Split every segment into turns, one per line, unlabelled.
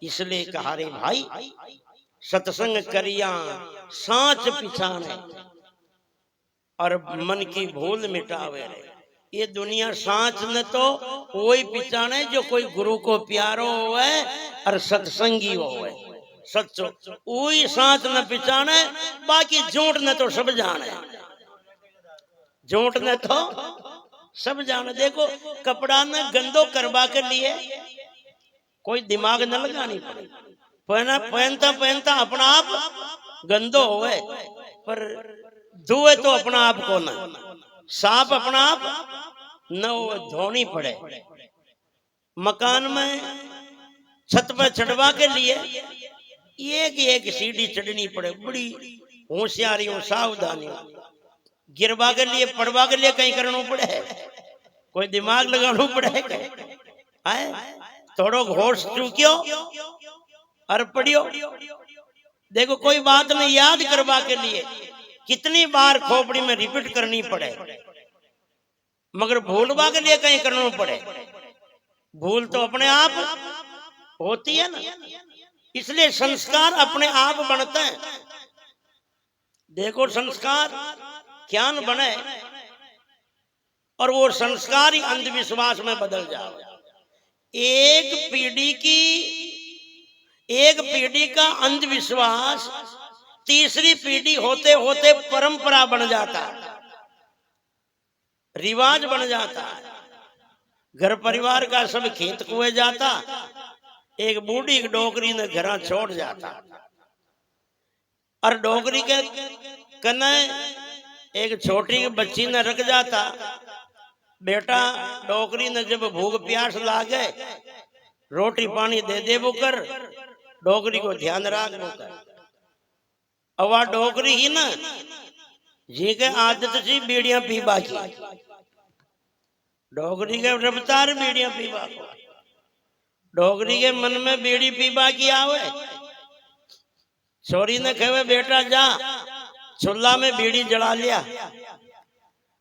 इसलिए कहा रे भाई सत्संग करिया सांच पिछाने और मन की भूल मिटावे रे। ये दुनिया सांच न तो वही पिछाने जो कोई गुरु को प्यारो होवे और सत्संगी होवे सच्चो, वही सांच न पिछाने। बाकी झूठ न तो सब जाने, झूठ न तो सब जाने। देखो कपड़ा न गंदो करवा के लिए कोई दिमाग न लगानी पड़े, पहनता पहनता अपना आप गंदो होवे, पर धोए तो अपना आप को न, साफ अपना आप न धोनी पड़े। मकान में छत पर चढ़वा के लिए एक एक सीढ़ी चढ़नी पड़े, बड़ी होशियारी हो सावधानी हो। गिरवा के लिए पड़वा के लिए कहीं करना पड़े, कोई दिमाग लगाना पड़े, थोड़ो होश चूक्यो और पढ़ियो। देखो कोई बात में याद करवा के लिए कितनी बार खोपड़ी में रिपीट करनी पड़े, मगर भूलवा के लिए कहीं करना पड़े। भूल तो अपने आप होती है ना, इसलिए संस्कार अपने आप बनते हैं। देखो संस्कार क्या न बने और वो संस्कार ही अंधविश्वास में बदल जाए। एक पीढ़ी का अंधविश्वास तीसरी पीढ़ी होते होते परंपरा बन जाता है, रिवाज बन जाता है। घर परिवार का सब खेत कुए जाता, एक बूढ़ी डोकरी ने घर छोड़ जाता और डोकरी के कने एक छोटी बच्ची ने रख जाता। बेटा डोकरी ने जब भूख प्यास लागे रोटी पानी दे दे बुकर, डोकरी को ध्यान रख बुकर। अब वह डोकरी ही ना जी के आदत सी बीड़ियां पीबा की, डोकरी के रफ्तार बीड़ियां पीबा को, डोकरी के मन में बीड़ी पीबा की आवे। छोरी ने कहे बेटा जा चूल्हा में बीड़ी जला लिया।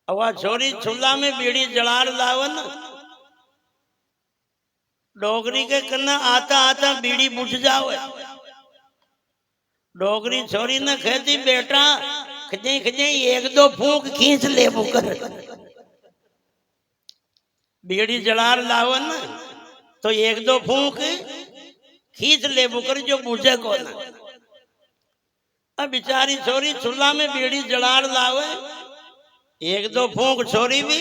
अब वह छोरी चूल्हा में बीड़ी जला लावन, डोगरी के कन्ना आता आता बीड़ी बुझ जावे। डोगरी छोरी ने कहती बेटा खजे खजे एक दो फूंक खींच ले बुकर। बीड़ी जला लावन तो एक दो फूंक खींच ले बुकर जो बुझे को ना। अब बेचारी छोरी चूल्हा में बीड़ी जला लावे, एक दो फूंक छोरी भी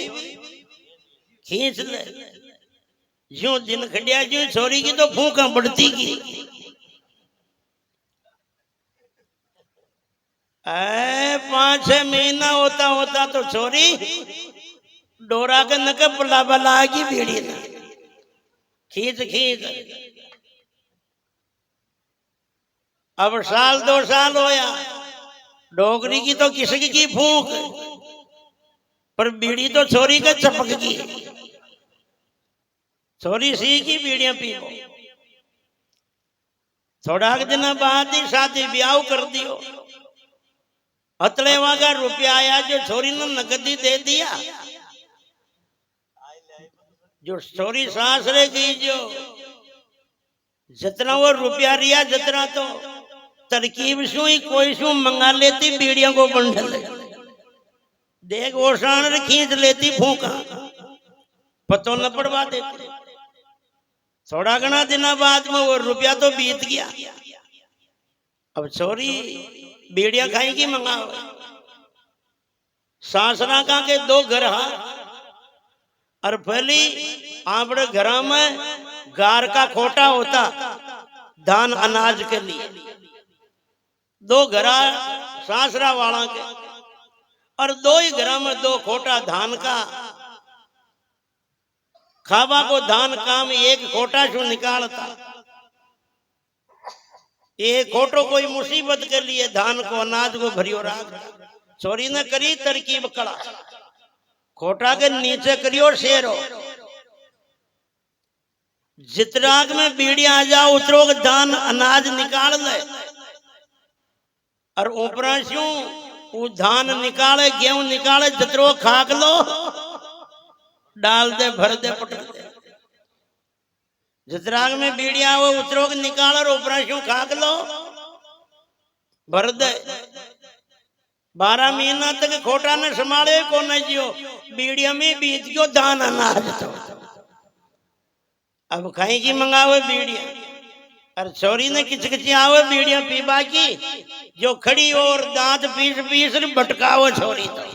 खींच ले। यूं दिन खड़िया यूं छोरी की तो फूंका बढ़ती की। 5-6 महीना होता होता तो छोरी डोरा के नके बुला बला की बीड़ी ने खींच खींच। अब साल 2 साल होया, डोगरी की तो किसकी की फूंक, पर बीड़ी तो छोरी के चपक की। छोरी सी की बीड़ियां पीबो। थोड़ा दिन बाद ही शादी ब्याह कर दियो। अतलेवा का रुपया आया जो छोरी ने नकदी दे दिया। जो छोरी सासरे की जो जितना वो रुपया रिया जितना तो तरकीब शू ही कोई शू मंगा लेती बीड़ियों को बंडल। देख वो शान खींच लेती फूका, पतो न पड़वा देती। थोड़ा घना दिन बाद में वो रुपया तो बीत गया। अब छोरी बीड़िया खाएगी मंगाओ। सासरा का के 2 घर और पहली आपने घर में गार का खोटा होता धान अनाज के लिए, 2 घर सासरा वाला के और 2 ही घर में 2 खोटा धान का खावा को धान काम एक खोटा शू निकालता। एक खोटो कोई मुसीबत के लिए धान को अनाज को भरियो राख। छोरी ने करी तरकीब कड़ा, खोटा के नीचे करियो शेरो, जितराग में बीड़ी आ जाओ उतरो धान अनाज निकाल ले और ऊपर शू वो धान निकाले गेहूं निकाले जितरो खाक लो डाल दे भर दे पटक दे। जतराग में बीड़िया वो उतरो के निकाल और ऊपर खाक लो भर दे 12 महीना तक खोटा ने संभाले को न जियो बीड़िया में बीत गयो दान अनाज तो अब खाई की मंगावे बीड़िया और छोरी ने किचकिची आवे बीड़िया पीबा की जो खड़ी और दांत पीस पीस भटकावो छोरी तो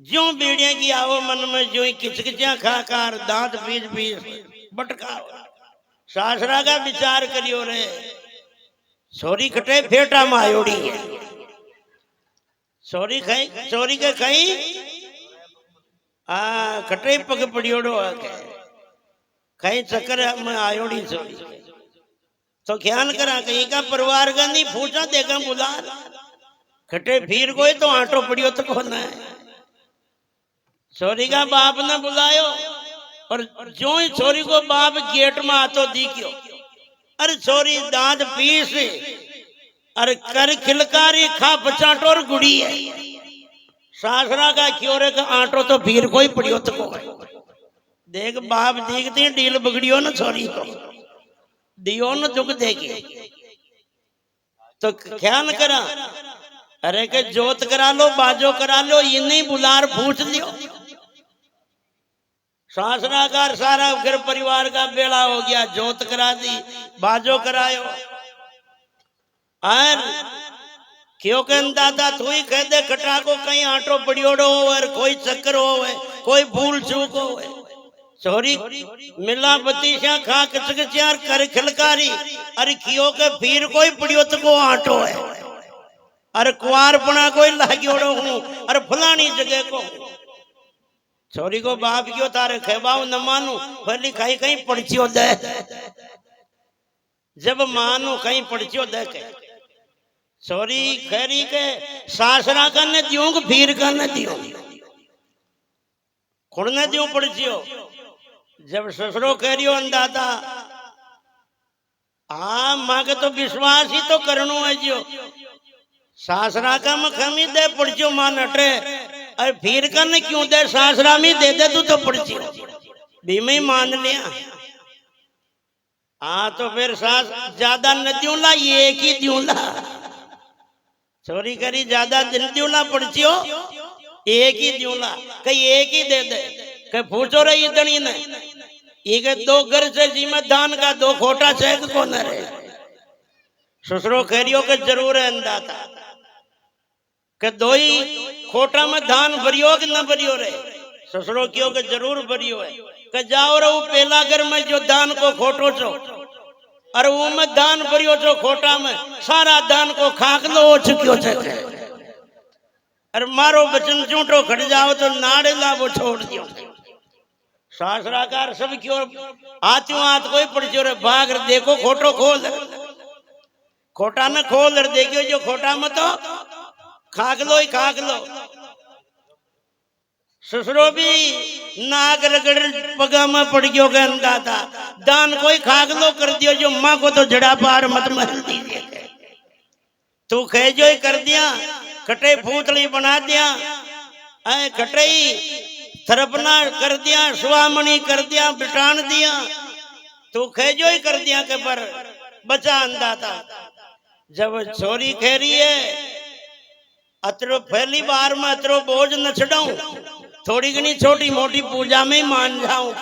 जो बीड़िया की आवो मन में जो किचकिचिया खाकर दांत पीस पीस भटकावो सासरा का विचार करियो रे छोरी खटे फेटा मायोड़ी है छोरी के खाई खटे पग पड़ियोड़ो कहीं चक्कर में आयोड़ी छोरी तो ख्याल करा कहीं का परिवार का नहीं पूछा देखा बुला खटे फिर कोई तो आटो पड़ियो तो कौन है छोरी का बाप ने बुलायो और जो ही छोरी को बाप गेट में आतो दिखियो अरे छोरी दांत पीस अरे कर खिलकारी खा पचाटो और गुड़ी है सासरा का क्योरे का आटो तो फिर कोई पड़ियो तो को देख बाप देखते डील बिगड़ियो ना छोरी को दियो न दुख देगी तो ख्याल करा अरे के जोत करा लो बाजो करा लो ये नहीं बुलार पूछ लियो सासरा का सारा घर परिवार का बेड़ा हो गया जोत करा दी बाजो करायो और क्यों कहन दादा तू ही कह दे खटा को कहीं आटो पड़ियोड़ो हो और कोई चक्कर हो कोई भूल चूक हो छोरी मिला बतीशा खा कचकचार कर खिलकारी अरे कियो के फिर कोई पड़ियो तो को आटो है अरे कुआर पना कोई लागियोड़ो हूँ अरे फलानी जगह को छोरी को बाप क्यों तारे खेबाऊ न मानू पहली कहीं कहीं पड़चियो दे जब मानू कहीं पड़चियो दे के छोरी खैरी के सासरा का न दियो फिर का न दियो खुद न दियो पड़चियो जब ससुरो कह रही हो अंदाता माँ के तो विश्वास ही तो करनो है जो सासरा का मखमी दे पड़चो मां नटे अरे फिर का न क्यों दे सासरा में दे दे तू तो पड़ची बीमे ही मान लिया तो फिर सास ज्यादा न द्यूला ये एक ही द्यूला चोरी करी ज्यादा दिन द्यूला पड़चियो एक ही द्यूला कहीं एक ही दे दे कहीं पूछो रही इतनी ने ये 2 घर से जीमत दान का 2 खोटा चेक को न रहे ससुरो खैरियो के जरूर है अंदाता के 2 ही खोटा में दान भरियो कि न भरियो रे ससुरो क्यों के जरूर भरियो है के जाओ रे पहला घर में जो दान को खोटो छो अरे वो में दान भरियो छो खोटा में सारा दान को खाक लो चुक्यो छे अरे मारो बचन झूठो खड़ जाओ तो नाड़े ला वो छोड़ दियो सासराकार सब क्यों आत्यों हाथ कोई पड़चो रे भाग देखो खोटो खोल खोटा न खोल देखियो जो खोटा मत तो खाक लो ही खाक लो ससुरो भी नाग रगड़ पगा में पड़ गयो के अंदाता दान कोई खाक लो कर दियो जो माँ को तो जड़ा पार मत महल दीजिए तू खे जो ही कर दिया खटे फूतली बना दिया खटे थरपना कर दिया सुहामणी कर दिया बिटान दिया तू खेजो ही कर दिया के पर बचा अंदाता जब छोरी खेरी है अतरो पहली बार में अतरो बोझ न चढ़ाऊं थोड़ी घनी छोटी मोटी पूजा में ही मान जाऊं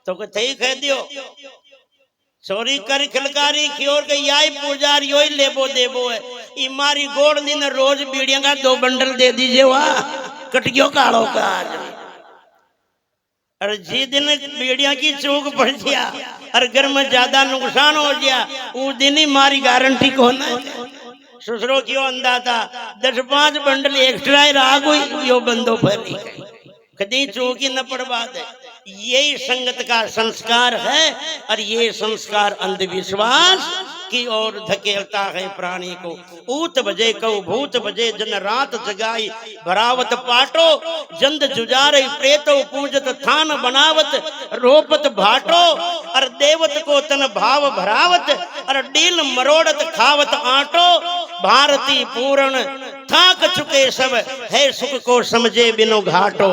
तो कहीं कह दियो छोरी कर खिलकारी की ओर के याई पुजारी यो ही लेबो देबो है ई मारी गोड़ दिन रोज बीड़िया का 2 बंडल दे दीजिए वाह कटियो कालो का अरे जी दिन बीड़िया की चूक पड़ गया और घर में ज्यादा नुकसान हो गया उस दिन ही मारी गारंटी कौन है ससुरो क्यों अंदाता 10-5 बंडल एक्स्ट्रा ही रहा कोई यो बंदो फैली कदी चूकी न पड़वा दे यही संगत का संस्कार है और ये संस्कार अंधविश्वास की ओर धकेलता है प्राणी को ऊत बजे कौ भूत बजे जन रात जगाई भरावत पाटो जंद जुजारे प्रेतो पूजत थान बनावत रोपत भाटो और देवत को तन भाव भरावत और डील मरोड़त खावत आटो भारती पूर्ण थाक चुके सब है सुख को समझे बिनु घाटो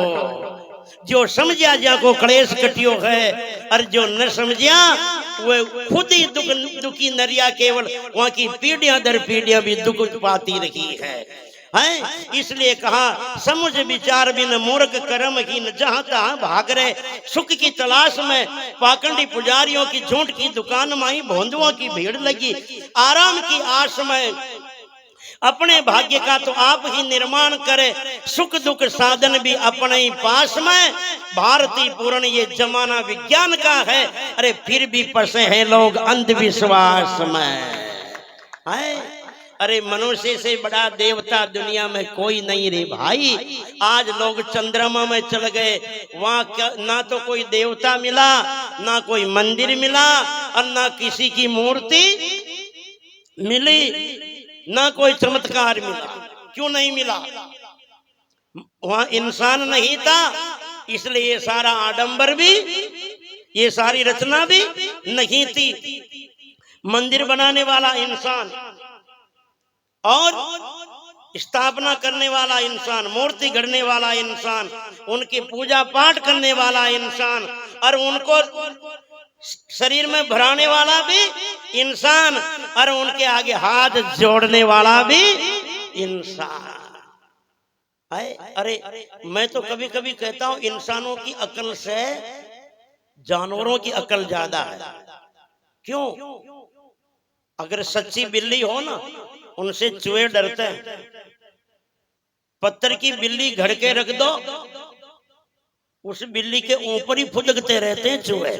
जो समझा जाको क्लेश कटियो है, और जो न समझा वो खुद ही दुखी नरिया, केवल वहां की पीढ़ियां दर पीढ़ियां भी दुख पाती रही है। इसलिए कहा समझ विचार बिन मूर्ख कर्महीन, जहां तहां भाग रहे सुख की तलाश में। पाखंडी पुजारियों की झूठ की दुकान में भोंदुओं की भीड़ लगी, आराम की आस में अपने भाग्य का तो आप ही निर्माण करे, सुख दुख साधन भी अपने ही पास में। भारतीय पूर्ण ये जमाना विज्ञान का है, अरे फिर भी फंसे हैं लोग अंधविश्वास में। अरे मनुष्य से बड़ा देवता दुनिया में कोई नहीं रे भाई। आज लोग चंद्रमा में चल गए, वहां ना तो कोई देवता मिला, ना कोई मंदिर मिला, और ना किसी की मूर्ति मिली, ना कोई चमत्कार मिला। क्यों नहीं मिला? वहां इंसान नहीं था, इसलिए ये सारा आडंबर भी, ये सारी रचना भी नहीं थी। मंदिर बनाने वाला इंसान और स्थापना करने वाला इंसान, मूर्ति गढ़ने वाला इंसान, उनकी पूजा पाठ करने वाला इंसान, और उनको शरीर में भराने वाला भी इंसान, और उनके आगे हाथ जोड़ने वाला भी इंसान। अरे मैं तो कभी कभी कहता हूं इंसानों की अकल से जानवरों की अकल ज्यादा है। क्यों? अगर सच्ची बिल्ली हो ना, उनसे चूहे डरते हैं। पत्थर की बिल्ली घर के रख दो, उस बिल्ली के ऊपर ही फुदकते रहते हैं चूहे।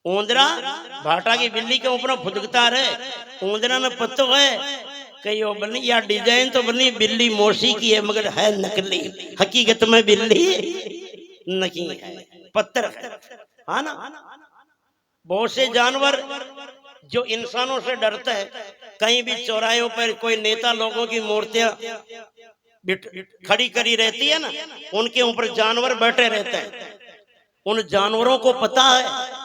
ऊंदरा भाटा की बिल्ली के ऊपर फुदकता रहे। ऊंदरा ने पत्तो है कि वो बनी या डिजाइन तो बनी बिल्ली मोशी की है, मगर है नकली, हकीकत में बिल्ली नहीं है, पत्थर है। हाँ ना, बहुत से जानवर जो इंसानों से डरते हैं, कहीं भी चौराहों पर कोई नेता लोगों की मूर्तियां खड़ी करी रहती है ना, उनके ऊपर जानवर बैठे रहते हैं। उन जानवरों को पता है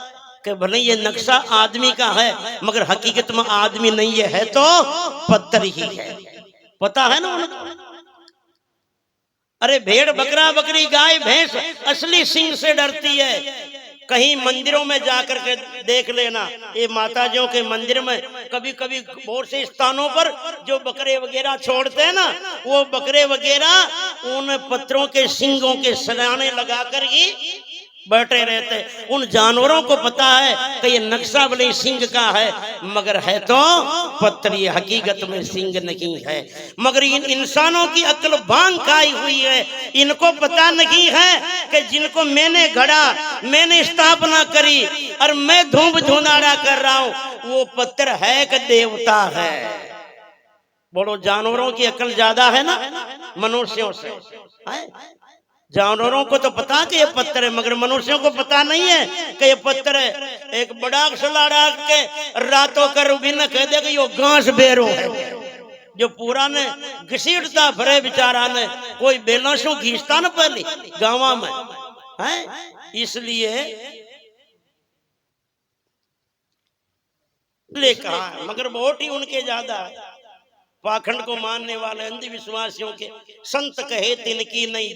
कि भले ये नक्शा आदमी का है, मगर हकीकत में आदमी नहीं है तो पत्थर ही है। पता है ना उनको। अरे भेड़ बकरा बकरी गाय भैंस असली सिंह से डरती है। कहीं मंदिरों में जाकर के देख लेना, ये माताजियों के मंदिर में कभी कभी बहुत से स्थानों पर जो बकरे वगैरह छोड़ते हैं ना, वो बकरे वगैरह उन पत्थरों के सिंगों के सराने लगाकर ही बैठे रहते। उन जानवरों को पता है कि ये नक्शा भले सिंह का है, मगर है तो पत्थर, ये हकीकत में सिंह नहीं है। मगर इन इंसानों की अक्ल भांग खाई हुई है। इनको पता नहीं है कि जिनको मैंने गढ़ा, मैंने स्थापना करी, और मैं धूम धुनारा कर रहा हूं, वो पत्थर है कि देवता है। बोलो, जानवरों की अक्ल ज्यादा है ना मनुष्यों से। जानवरों को तो पता कि ये पत्थर है, मगर मनुष्यों को पता नहीं है कि ये पत्थर है। एक बड़ा सलाड़ा के रातों कर भी न कह दे कि यो घास बेरो है, जो पूरा ने घसीटता भरे बेचारा ने, कोई बेलाशों घींचता न पहले गाँव में है। इसलिए कहा, मगर वोट ही उनके ज्यादा है। पाखंड को मानने वाले अंधविश्वासियों के संत कहे तिनकी नहीं,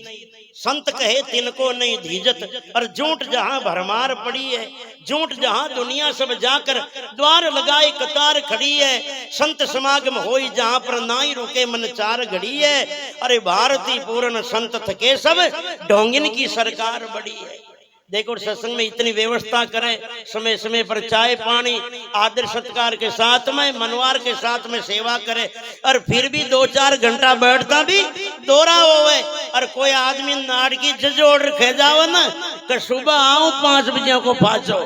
संत कहे तिनको नहीं धीजत, और झूठ जहां भरमार पड़ी है, झूठ जहां दुनिया सब जाकर द्वार लगाए कतार खड़ी है, संत समागम होई जहां पर नाई रुके मन चार घड़ी है। अरे भारतीय पूर्ण संत थके सब, ढोंगिन की सरकार बड़ी है। देखो सत्संग में इतनी व्यवस्था करें, समय समय पर चाय पानी आदर सत्कार के साथ में, मनवार के साथ में सेवा करे, और फिर भी 2-4 घंटा बैठता भी दोरा होवे। और कोई आदमी नाड़ की जजोड़ रखे जाओ ना कि सुबह आओ 5 बजे को फाचो,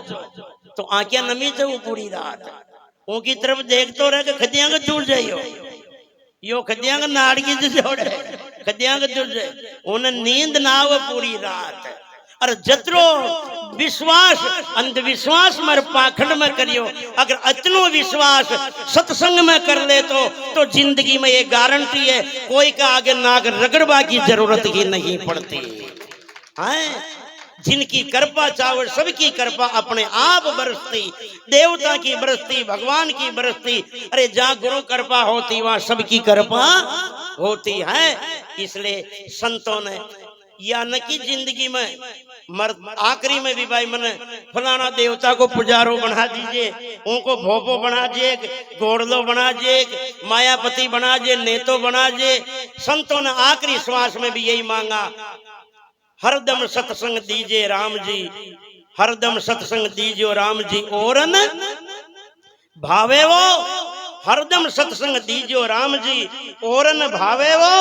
तो आंखें नमी थे वो पूरी रात। उनकी तरफ देख तो रहे खदिया के दूर जाइयो, यो खदिया के नाड़ की जजोड़ है, खदिया के दूर जाए, उन्हें नींद ना आवे पूरी रात। और जतरो विश्वास अंधविश्वास मर पाखंड में करियो, अगर अतनो विश्वास सत्संग में कर ले तो जिंदगी में ये गारंटी है, कोई का आगे नाक रगड़वा की जरूरत ही नहीं पड़ती है। जिनकी कृपा चाहे सबकी कृपा अपने आप बरसती, देवता की बरसती, भगवान की बरसती। अरे जहाँ गुरु कृपा होती वहां सबकी कृपा होती है। इसलिए संतों ने या न की जिंदगी में मर आखिरी में भी भाई मने फलाना देवता को पुजारो बना दीजिए, उनको भोपो बना दीजिए, घोड़लो बना दीजिए, मायापति बना दीजिए, नेतो बना दीजिए। संतों ने आखिरी श्वास में भी यही मांगा, हरदम सत्संग दीजिए राम जी, हरदम सत्संग दीजिए राम जी, और न भावे वो हरदम सत्संग दीजिए राम जी, और न भावे वो।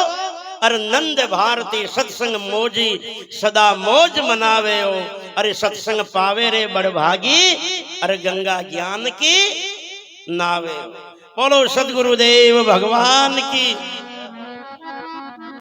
अरे नंद भारती सत्संग मोजी, सदा मौज मनावे हो। अरे सत्संग पावे रे बड़भागी, अरे गंगा ज्ञान की नावे हो। बोलो सदगुरुदेव भगवान की।